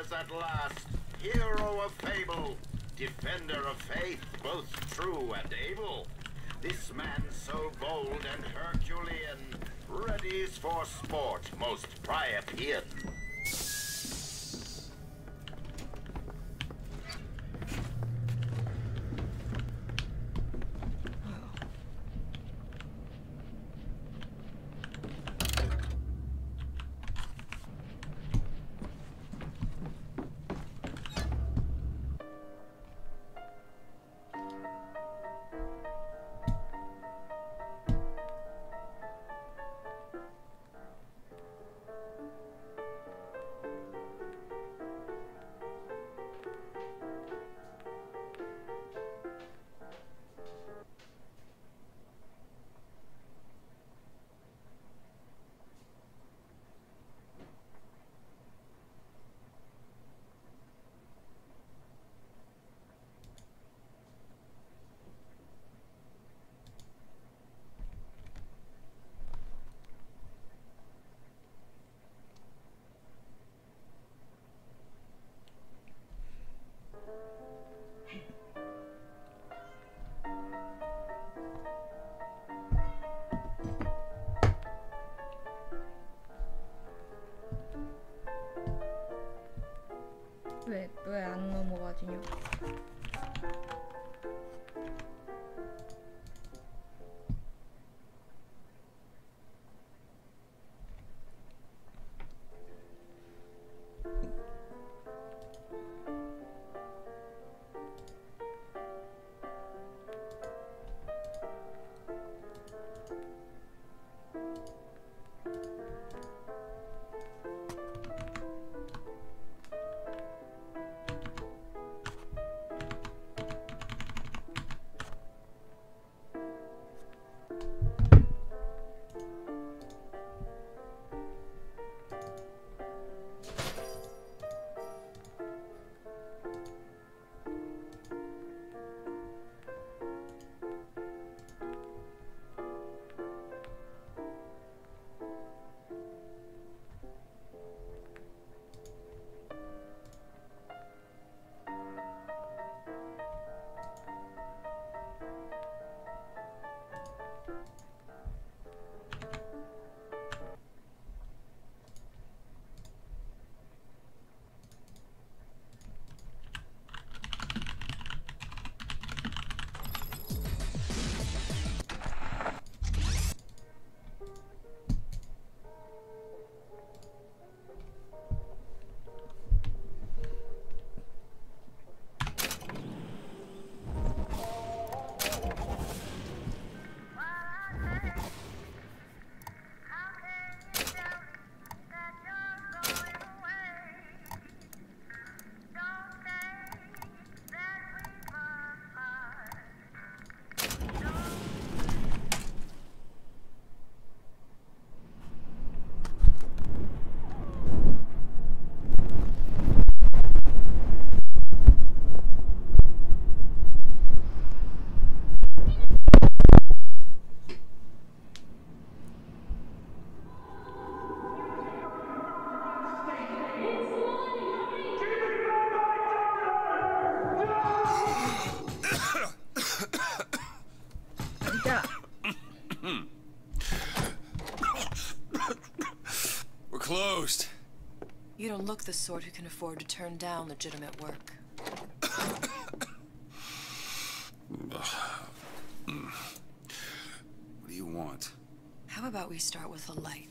appears at last, hero of fable, defender of faith, both true and able. This man so bold and Herculean, readies for sport most Priapian. 왜 안 넘어가지냐? We're closed. You don't look the sort who can afford to turn down legitimate work. What do you want? How about we start with a light?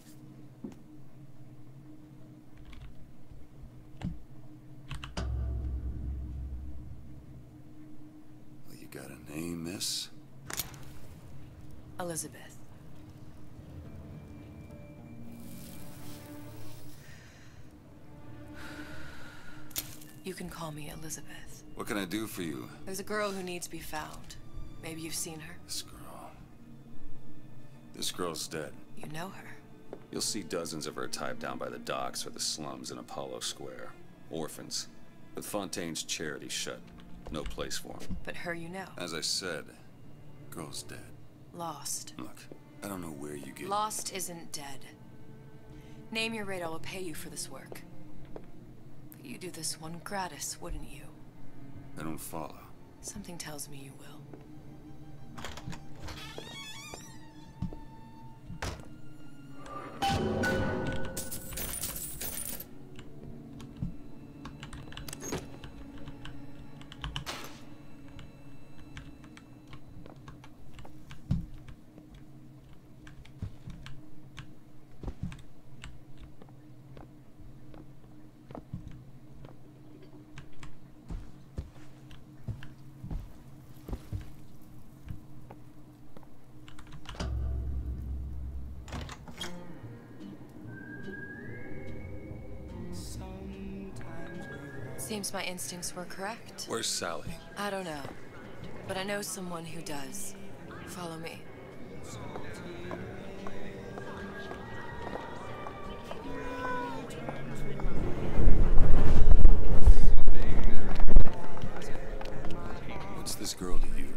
Well, you got a name, miss? Elizabeth. You can call me Elizabeth. What can I do for you? There's a girl who needs to be found. Maybe you've seen her. This girl. This girl's dead. You know her. You'll see dozens of her tied down by the docks or the slums in Apollo Square. Orphans. With Fontaine's charity shut. No place for them. But her you know. As I said, girl's dead. Lost. Look, I don't know where you get... Lost isn't dead. Name your rate, I will pay you for this work. But You'd do this one gratis, wouldn't you? I don't follow. Something tells me you will. Seems my instincts were correct. Where's Sally? I don't know, but I know someone who does. Follow me. What's this girl to you?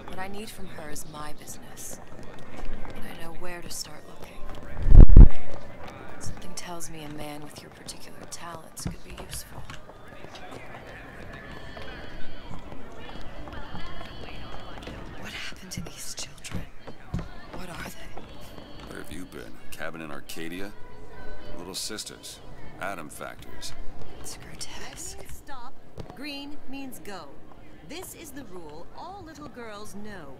What I need from her is my business, and I know where to start looking. Something tells me a man with your particular talents could be useful. What happened to these children? What are they? Where have you been? Cabin in Arcadia? Little sisters. Atom factories. It's grotesque. Stop. Green means go. This is the rule all little girls know.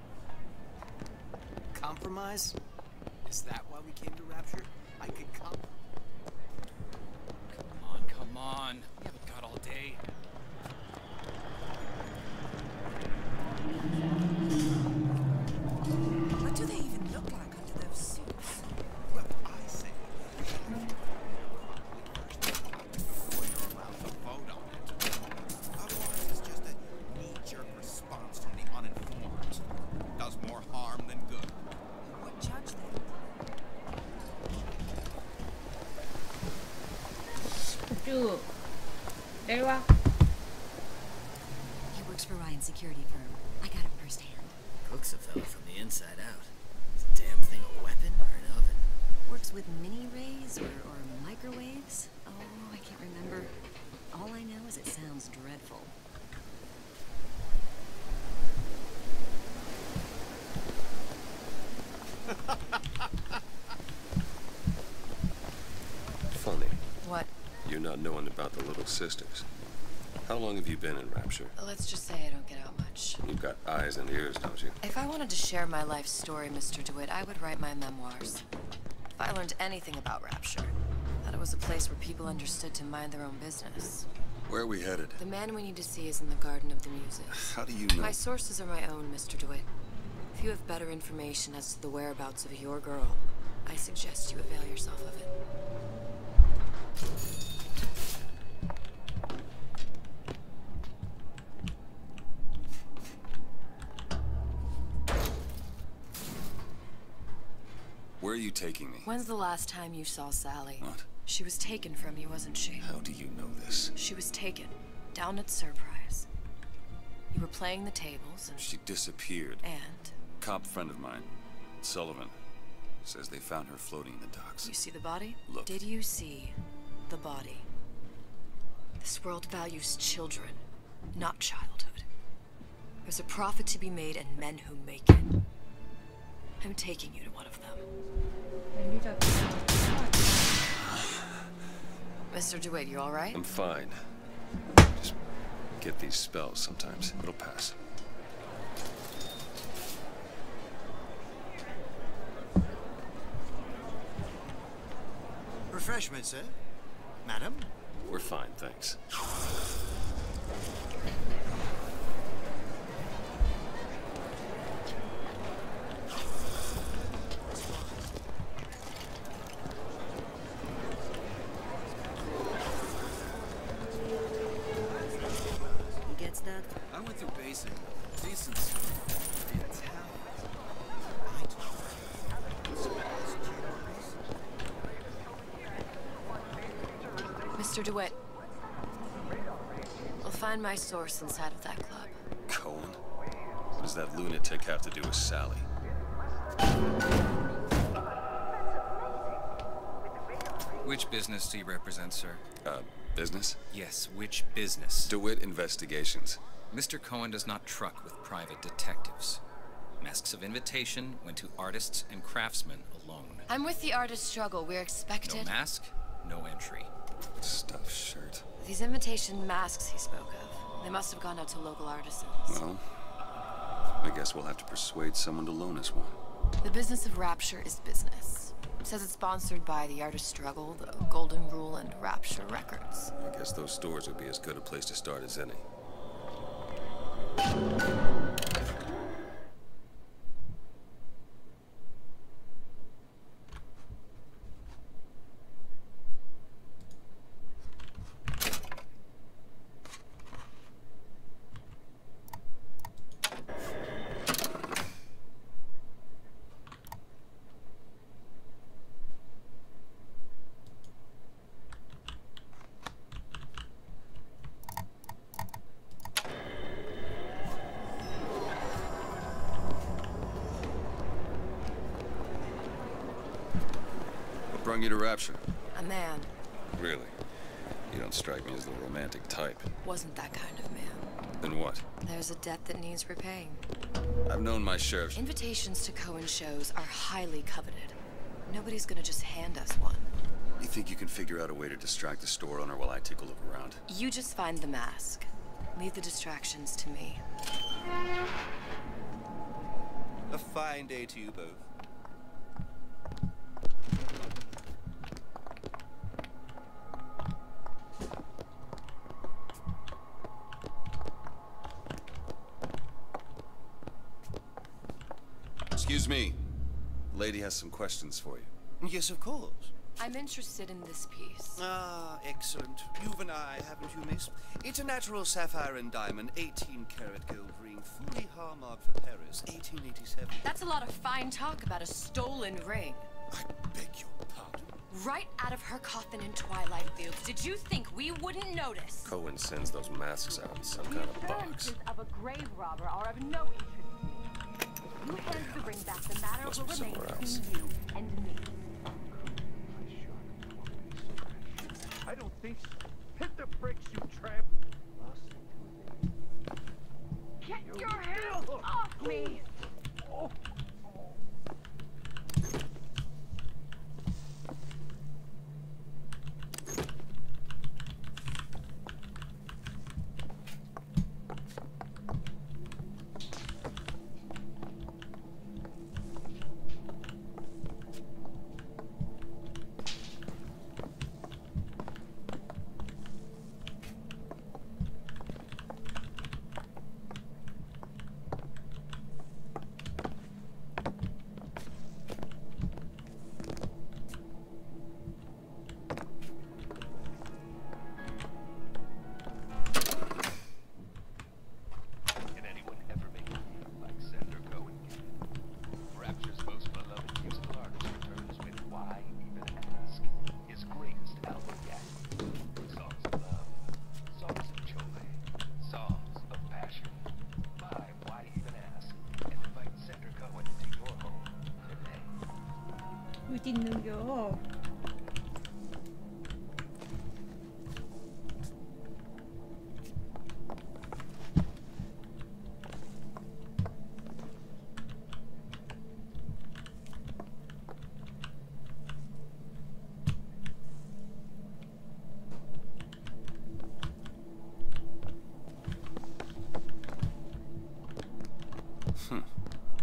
Compromise? Is that why we came to Rapture? I could come. Come on. We haven't got all day. What do they even look like under those suits? Well, I say. Before you're allowed to vote on it. Otherwise, it's just a knee-jerk response from the uninformed. Does more harm than good. What judge them? 쭉 내려와. He works for Ryan's security firm. I got it firsthand. Cooks a fella from the inside out. Is the damn thing a weapon or an oven? Works with mini rays or microwaves. Oh, I can't remember. All I know is it sounds dreadful. Funny. What? You're not knowing about the little sisters. How long have you been in Rapture? Let's just say I don't get out much. You've got eyes and ears, don't you? If I wanted to share my life story, Mr. DeWitt, I would write my memoirs. If I learned anything about Rapture, that it was a place where people understood to mind their own business. Where are we headed? The man we need to see is in the Garden of the Muses. How do you know? My sources are my own, Mr. DeWitt. If you have better information as to the whereabouts of your girl, I suggest you avail yourself of it. Where are you taking me? When's the last time you saw Sally? What? She was taken from you, wasn't she? How do you know this? She was taken, down at Surprise. You were playing the tables and... She disappeared. And? Cop friend of mine, Sullivan, says they found her floating in the docks. You see the body? Look. Did you see the body? This world values children, not childhood. There's a profit to be made and men who make it. I'm taking you to one of them. 멜리자 Mr. DeWitt, you all right? I'm fine. Just get these spells sometimes. It'll pass. Refreshment, sir? Madam? We're fine, thanks. He gets that? I went through basic. Decency. The Italian. I told Mr. DeWitt, I'll find my source inside of that club. Cohen? What does that lunatic have to do with Sally? Which business do you represent, sir? Business? Yes, which business? DeWitt Investigations. Mr. Cohen does not truck with private detectives. Masks of invitation went to artists and craftsmen alone. I'm with the artist struggle. We're expected. No mask, no entry. Stuffed shirt. These invitation masks he spoke of, they must have gone out to local artisans. Well, I guess we'll have to persuade someone to loan us one. The business of Rapture is business. It says it's sponsored by the artist struggle, the Golden Rule, and Rapture Records. I guess those stores would be as good a place to start as any. What brung you to Rapture? A man. Really? You don't strike me as the romantic type. Wasn't that kind of man. Then what? There's a debt that needs repaying. I've known my share of... Invitations to Cohen shows are highly coveted. Nobody's gonna just hand us one. You think you can figure out a way to distract the store owner while I take a look around? You just find the mask. Leave the distractions to me. A fine day to you both. Excuse me. Lady has some questions for you. Yes, of course. I'm interested in this piece. Ah, excellent. You've an eye, haven't you, miss? It's a natural sapphire and diamond, 18-karat gold ring, fully hallmarked for Paris, 1887. That's a lot of fine talk about a stolen ring. I beg your pardon? Right out of her coffin in Twilight Fields. Did you think we wouldn't notice? Cohen sends those masks out in some kind of box. The of a grave robber are of no interest to me. If you hand the ring back, the matter Must will be remain somewhere between else. you and me. I don't think so. Hit the brakes, you tramp! Get your hands off me! Can anyone ever make a deal like Senator Cohen can? Rapture's most beloved musical artist returns with Why Even Ask, his greatest album yet. Songs of love, songs of joy, songs of passion. Buy Why Even Ask and invite Senator Cohen into your home today. 어디 있는겨?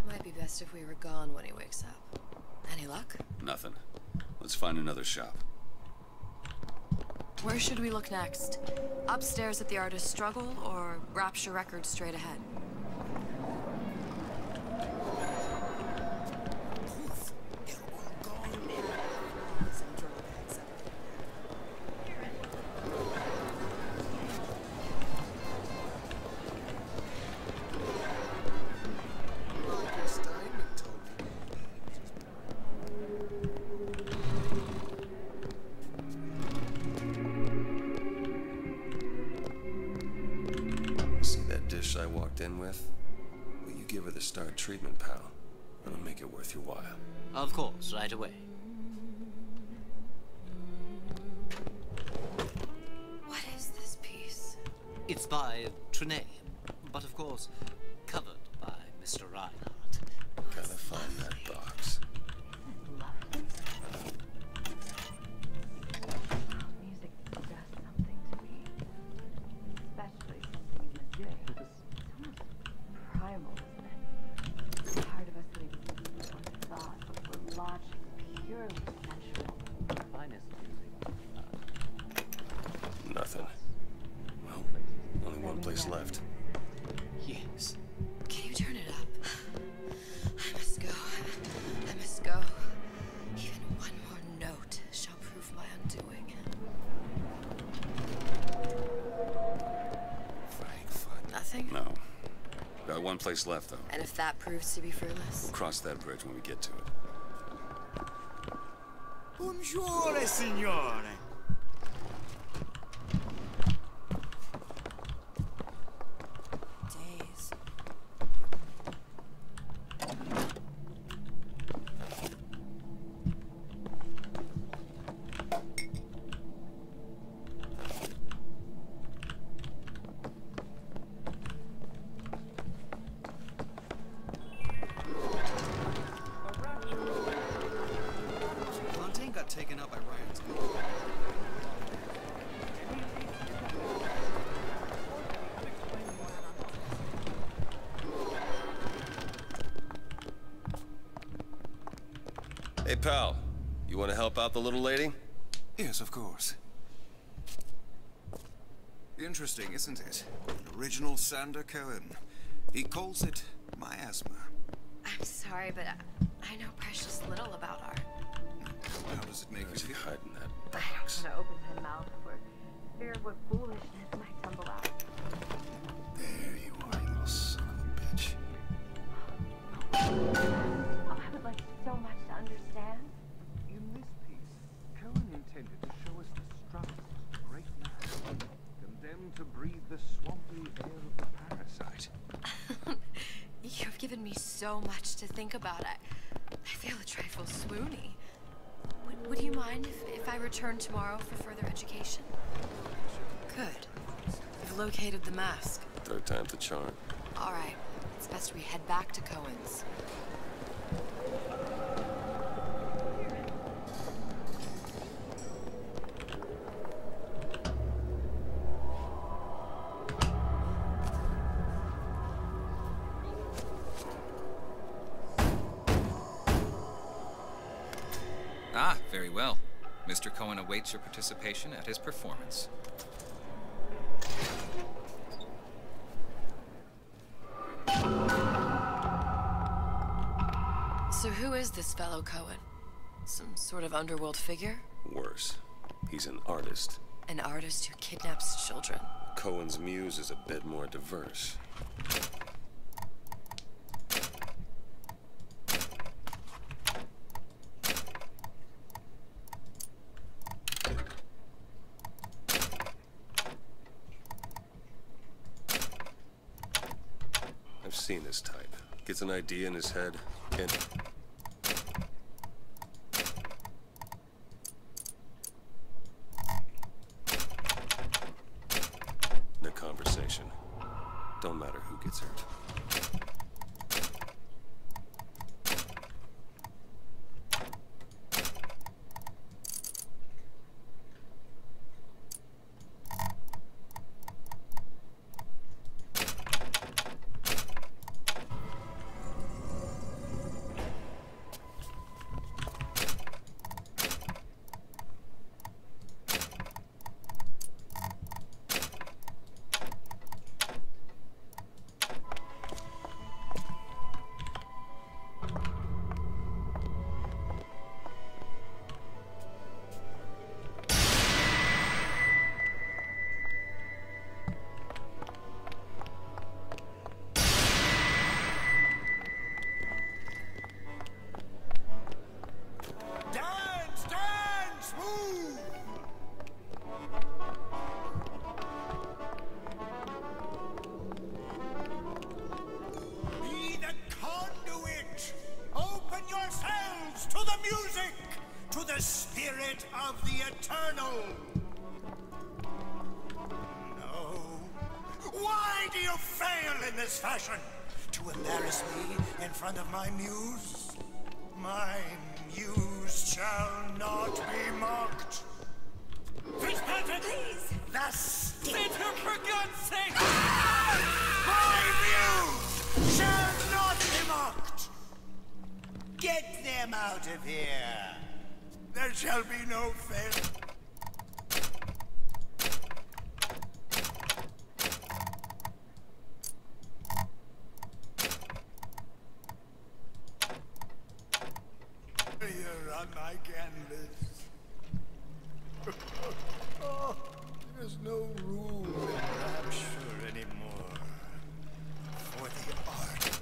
Might be best if we were gone when he wakes up. Any luck? Nothing. Let's find another shop. Where should we look next? Upstairs at the artist struggle or Rapture Records straight ahead? See that dish I walked in with? Will you give her the star treatment, pal? It'll make it worth your while. Of course, right away. It's by Trinae, but of course, covered by Mr. Reinhardt. Gotta find that box. Music does something to me. Especially something in the day. It's almost primal, isn't it? The part of us that exists on thought, but we're logic, purely sensual. Finest music. Nothing. Well, only one place left. Yes. Can you turn it up? I must go. I must go. Even one more note shall prove my undoing. Frankfurt. Nothing? No. Got one place left, though. And if that proves to be fruitless? We'll cross that bridge when we get to it. Buongiorno, signore. Days. Fontaine got taken out by Ryan's group. Hey, pal. You want to help out the little lady? Yes, of course. Interesting, isn't it? Original Sander Cohen. He calls it miasma. I'm sorry, but I know precious little about art. How does it make you Where's he feel? hiding that I box? don't want to open my mouth for fear of what foolishness might tumble out. There you are, you little son of a bitch. Oh, I would like so much to understand. In this piece, Cohen intended to show us the struggles of a great man, condemned to breathe the swampy air of the parasite. You've given me so much to think about. I feel a trifle swoony. Would you mind if I return tomorrow for further education? Good. I've located the mask. Third time's the charm. All right. It's best we head back to Cohen's. Ah, very well. Mr. Cohen awaits your participation at his performance. So who is this fellow Cohen? Some sort of underworld figure? Worse. He's an artist. An artist who kidnaps children. Cohen's muse is a bit more diverse. I've seen this type. Gets an idea in his head, and... the conversation. Don't matter who gets hurt. Dance, dance, move! Be the conduit! Open yourselves to the music, to the spirit of the eternal! No, Why do you fail in this fashion? To embarrass me in front of my muse? My muse shall not be mocked. Fitzpatrick! Please! The stick! Peter, for God's sake! My muse shall not be mocked! Get them out of here! There shall be no fail. Here on my canvas. Oh, there's no room in rapture anymore for the art.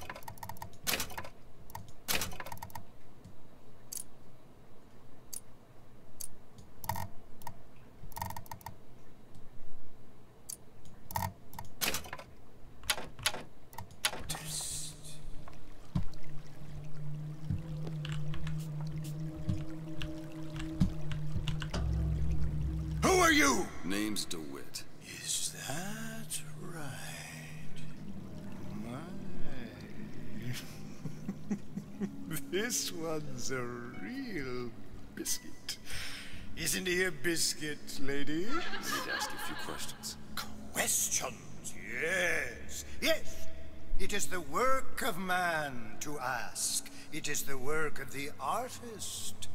Who are you? Name's DeWitt. Is that right? My. This one's a real biscuit. Isn't he a biscuit, lady? I need to ask you a few questions. Questions? Yes. Yes. It is the work of man to ask. It is the work of the artist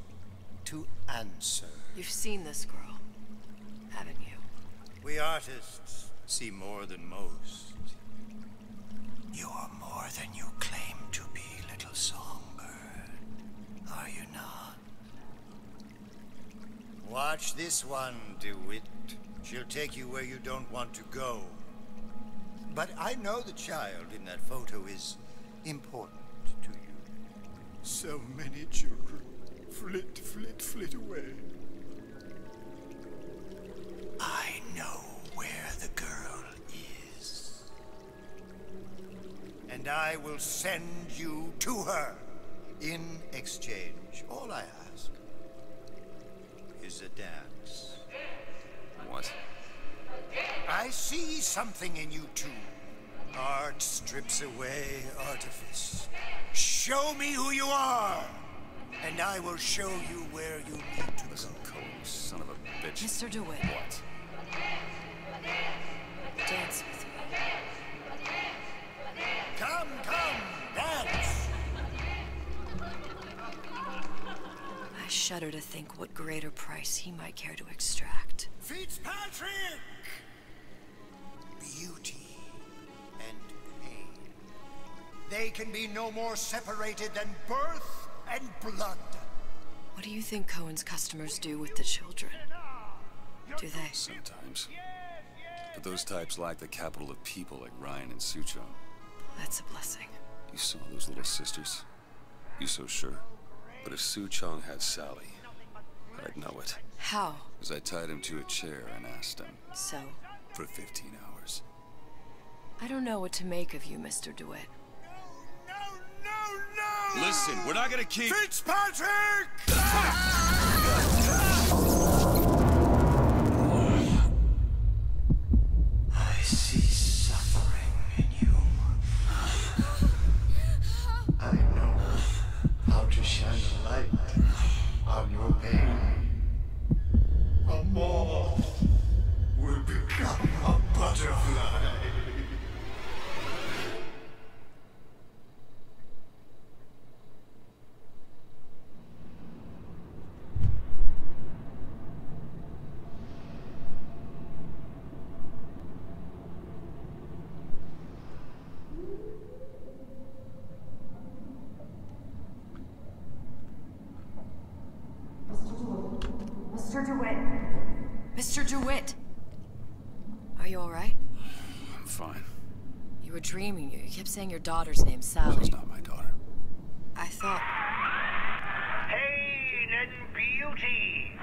to answer. You've seen this girl, haven't you? We artists see more than most. You are more than you claim to be, little songbird. Are you not? Watch this one, DeWitt. She'll take you where you don't want to go. But I know the child in that photo is important to you. So many children flit, flit, flit away. I know where the girl is. And I will send you to her. In exchange, all I ask is a dance. What? I see something in you two. Art strips away artifice. Show me who you are, and I will show you where you need to Listen, go. Cole, son of a bitch. Mr. DeWitt. What? Dance with me. Come, dance! I shudder to think what greater price he might care to extract. Fitzpatrick! Beauty and pain. They can be no more separated than birth and blood. What do you think Cohen's customers do with the children? Do they? Sometimes. But those types lack the capital of people like Ryan and Suchong. That's a blessing. You saw those little sisters? You so sure? But if Suchong had Sally, I'd know it. How? As I tied him to a chair and asked him. So? For 15 hours. I don't know what to make of you, Mr. DeWitt. No! Listen, we're not gonna keep... Fitzpatrick! I see suffering in you. I know how to shine a light on your pain. A moth will become a butterfly. Mr. DeWitt. Mr. DeWitt! Are you alright? I'm fine. You were dreaming. You kept saying your daughter's name, Sally. Sally's not my daughter. I thought... Pain and beauty.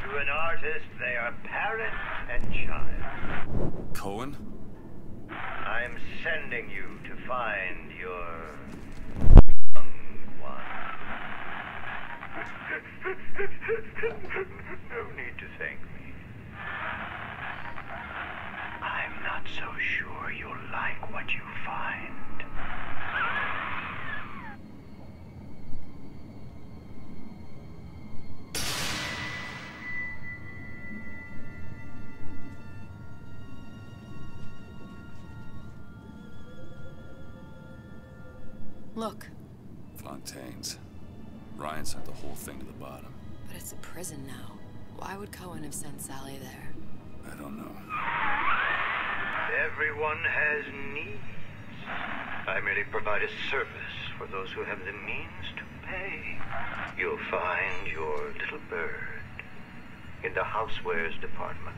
To an artist, they are parent and child. Cohen? I'm sending you to find your young one. No need to thank me. I'm not so Look. Fontaine's. Ryan sent the whole thing to the bottom. But it's a prison now. Why would Cohen have sent Sally there? I don't know. Everyone has needs. I merely provide a service for those who have the means to pay. You'll find your little bird in the housewares department.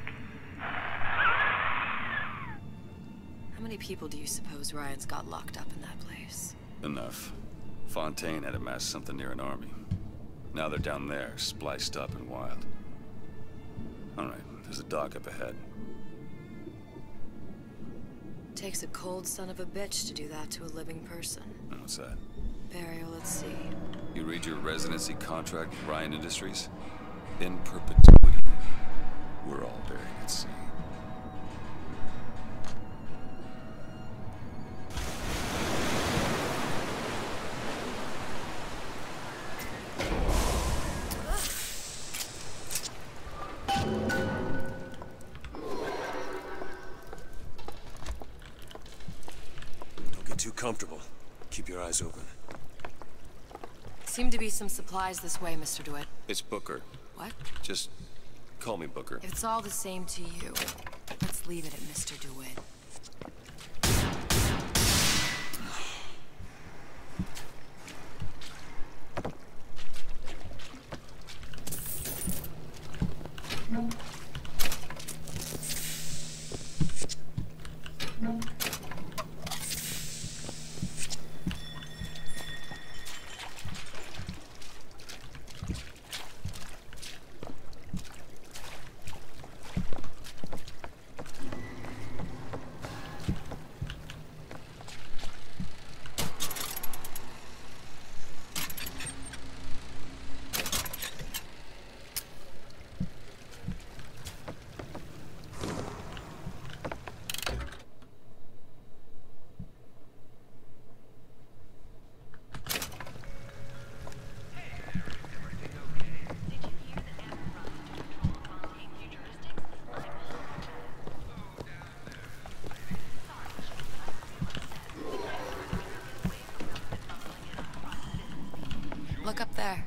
How many people do you suppose Ryan's got locked up in that place? Enough. Fontaine had amassed something near an army. Now they're down there, spliced up and wild. Alright, there's a dock up ahead. Takes a cold son of a bitch to do that to a living person. What's that? Burial at sea. You read your residency contract with Ryan Industries? In perpetuity. We're all buried at sea. Too comfortable. Keep your eyes open. Seem to be some supplies this way, Mr. DeWitt. It's Booker. What? Just call me Booker. If it's all the same to you, let's leave it at Mr. DeWitt. Look up there.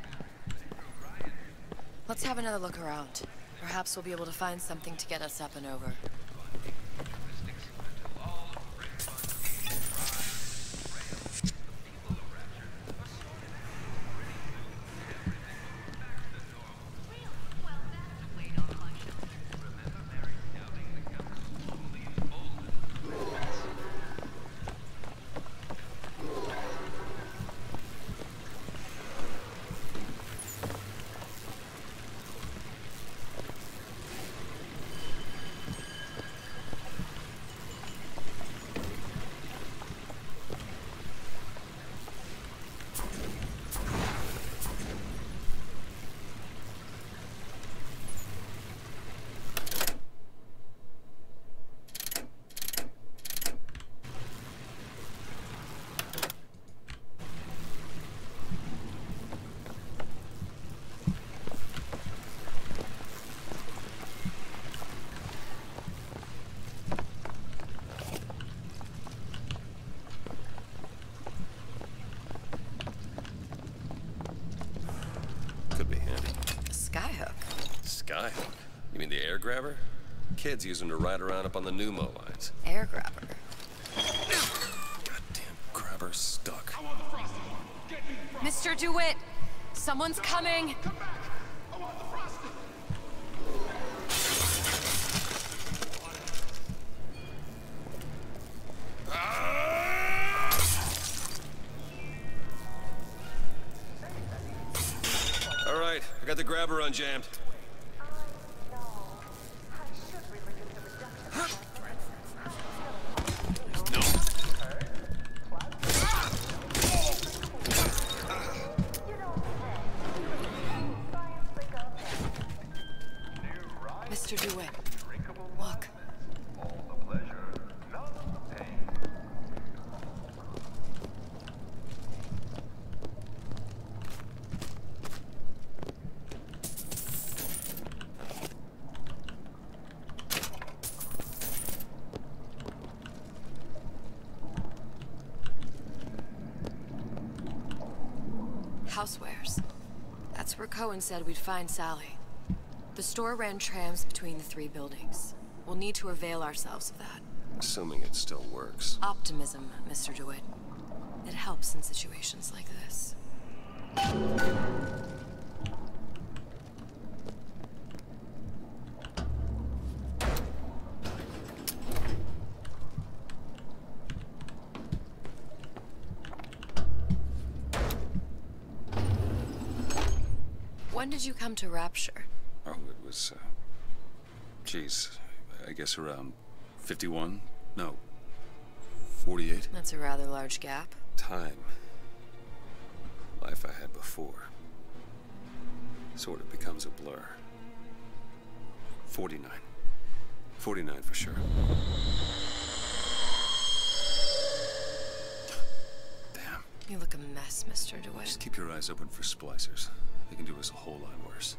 Let's have another look around. Perhaps we'll be able to find something to get us up and over. Skyhook? You mean the air grabber? Kids use them to ride around up on the pneumo lines. Air grabber? Goddamn grabber stuck. Mr. DeWitt! Someone's coming! All right, I got the grabber unjammed. Mr. DeWitt, look. housewares. That's where Cohen said we'd find Sally. The store ran trams between the 3 buildings. We'll need to avail ourselves of that. Assuming it still works. Optimism, Mr. DeWitt. It helps in situations like this. When did you come to Rapture? Oh, it was, geez, I guess around 51? No, 48? That's a rather large gap. Time. Life I had before. Sort of becomes a blur. 49. 49 for sure. Damn. You look a mess, Mr. DeWitt. Just keep your eyes open for splicers. They can do us a whole lot worse.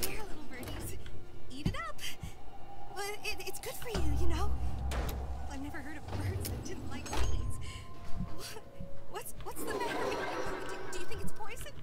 Here, little birdies. Eat it up. Well, it's good for you, you know? I've never heard of birds that didn't like seeds. What's the matter with you? Do you think it's poison?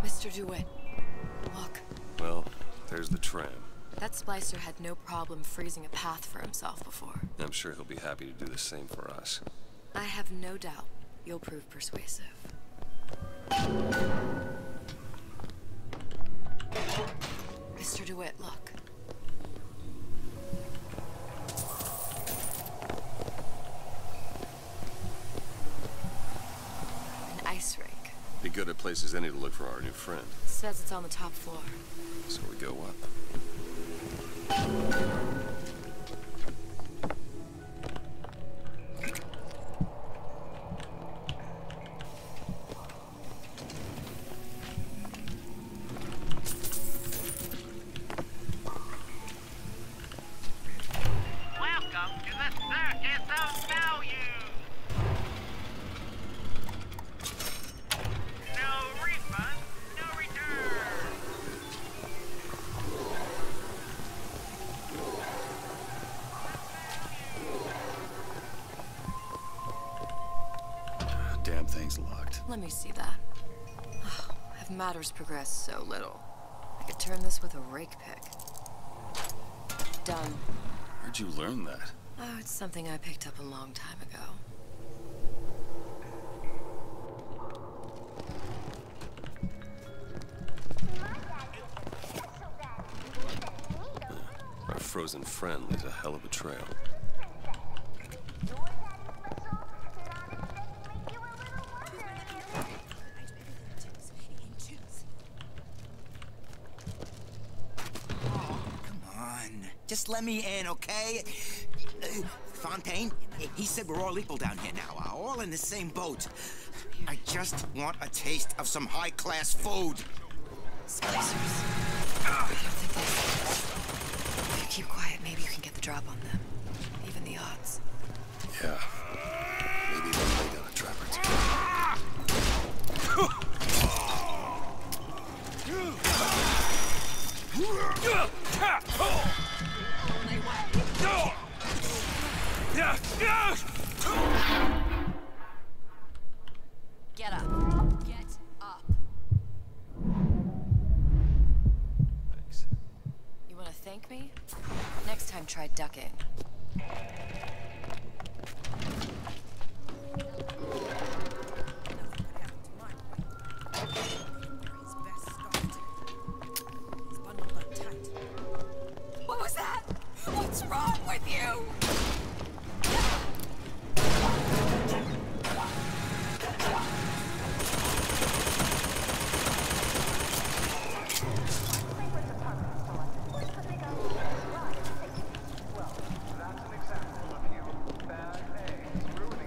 Mr. DeWitt, look. Well, there's the tram. That splicer had no problem freezing a path for himself before. I'm sure he'll be happy to do the same for us. I have no doubt you'll prove persuasive. Mr. DeWitt, look. An ice rink. Be good at places any to look for our new friend. Says it's on the top floor. So we go up. Welcome to the Circus of Value. No refund, no return. Damn thing's locked. Let me see that. Oh, have matters progressed so little? I could turn this with a rake pick. Done. Where'd you learn that? Oh, it's something I picked up a long time ago. Our frozen friend leaves a hell of a trail. Just let me in, okay? Fontaine, he said we're all equal down here now, all in the same boat. I just want a taste of some high-class food. Splicers. I don't think they... If you keep quiet, maybe you can get the drop on them. Even the odds. Yeah. Maybe they'll lay down a trap or two. Get up. Get up. thank me? Next time, try ducking. What was that? What's wrong with you?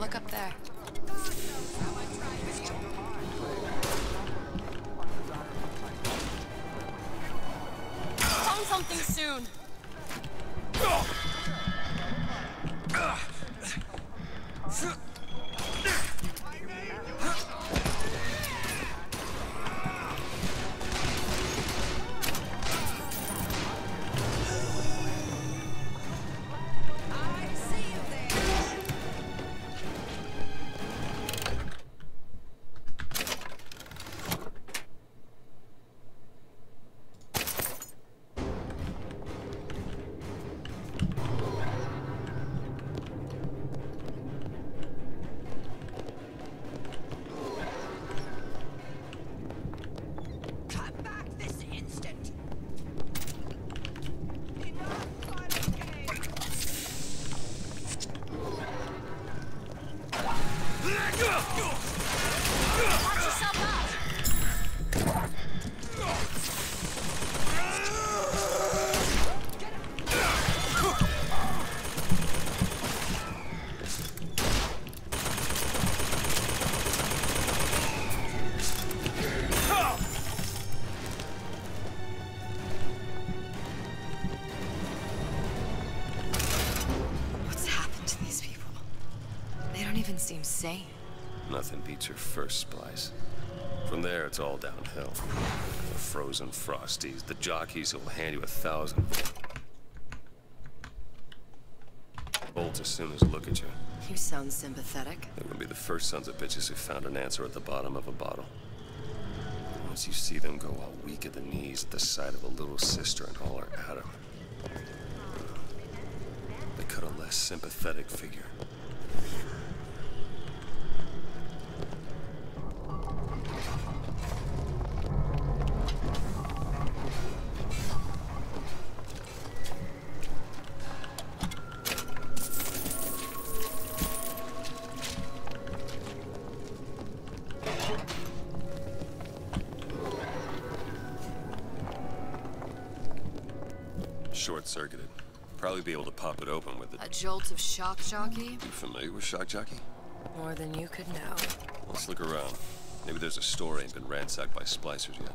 Look up there. Find something soon. Seems sane. Nothing beats your first splice. From there, it's all downhill. The frozen frosties, the jockeys who'll hand you 1,000 bolts as soon as they look at you. You sound sympathetic. They're gonna be the first sons of bitches who found an answer at the bottom of a bottle. Once you see them go all weak at the knees at the sight of a little sister and all her Adam, they cut a less sympathetic figure. Short-circuited. Probably be able to pop it open with A jolt of shock jockey? You familiar with shock jockey? More than you could know. Let's look around. Maybe there's a store ain't been ransacked by splicers yet.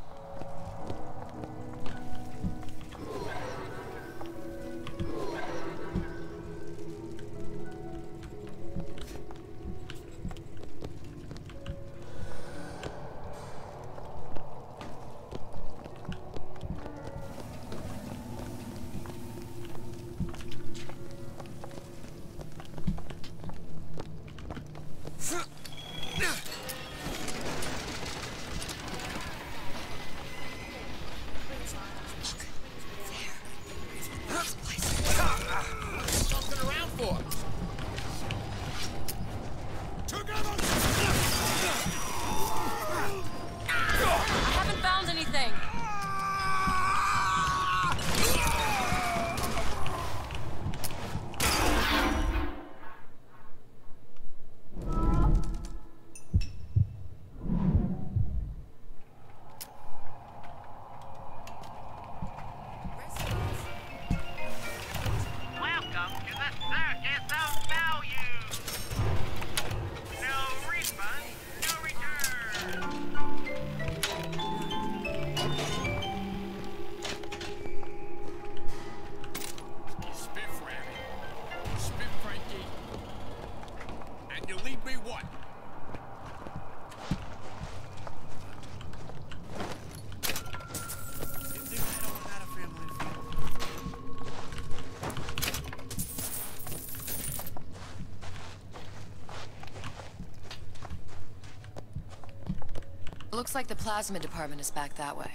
Looks like the plasma department is back that way.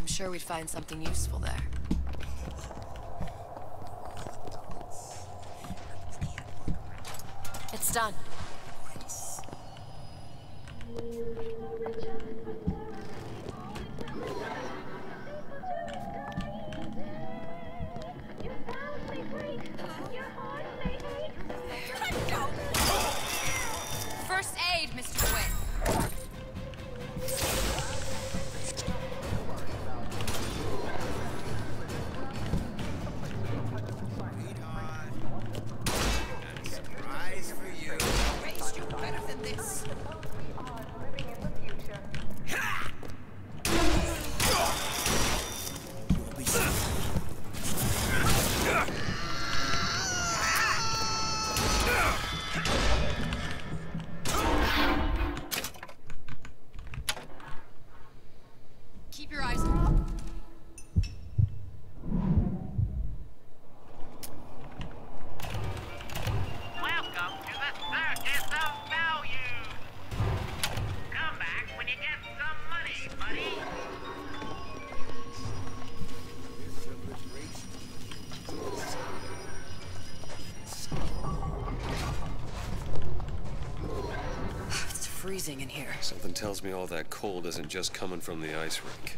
I'm sure we'd find something useful there. It's done. First aid, Mr. Wynn. Surprise for you. Raised you better than this. You'll be safe. Keep your eyes open. Welcome to the circus of value. Come back when you get some money, buddy. It's freezing in here. Something tells me all that cold isn't just coming from the ice rink.